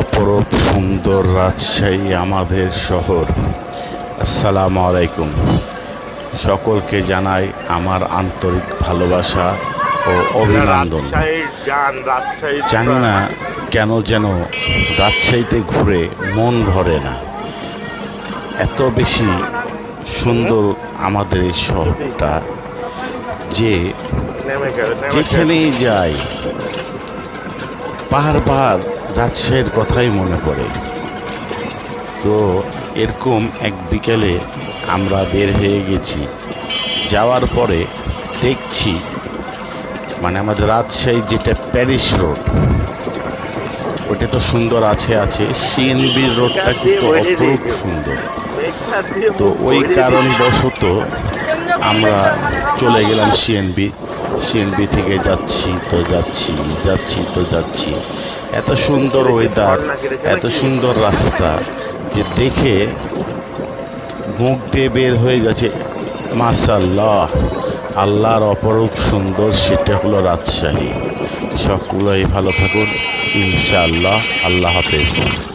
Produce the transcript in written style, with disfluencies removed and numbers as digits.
অপরূপ সুন্দর রাজশাহী আমাদের শহর। আসসালামু আলাইকুম। সকলকে জানাই আমার আন্তরিক ভালোবাসা ও অভিনন্দন। রাজশাহীর জান, রাজশাহীর জানি প্রাণ। না কেন যেন রাজশাহীতে ঘুরে মন ভরে না। এত বেশি সুন্দর আমাদের এই শহরটা যে নেমে গেল, নেমে গেল। যেখানেই যাই বারবার রাজশাহীর কথাই মনে পড়ে। তো এরকম এক বিকেলে আমরা বের হয়ে গেছি। যাওয়ার পরে দেখছি মানে আমাদের রাজশাহী যেটা প্যারিস রোড, ওটা তো সুন্দর আছে, সিএনবি রোডটা কিন্তু অপরূপ সুন্দর। তো ওই কারণবশত আমরা চলে গেলাম সিএনবি থেকে যাচ্ছি। এত সুন্দর ওয়েদার, এত সুন্দর রাস্তা যে দেখে মুখ দিয়ে বের হয়ে যাচ্ছে মাশাআল্লাহ, আল্লাহর অপরূপ সুন্দর। সেটা হলো রাজশাহী। সকলেই ভালো থাকুন ইনশাআল্লাহ। আল্লাহ হাফেজ।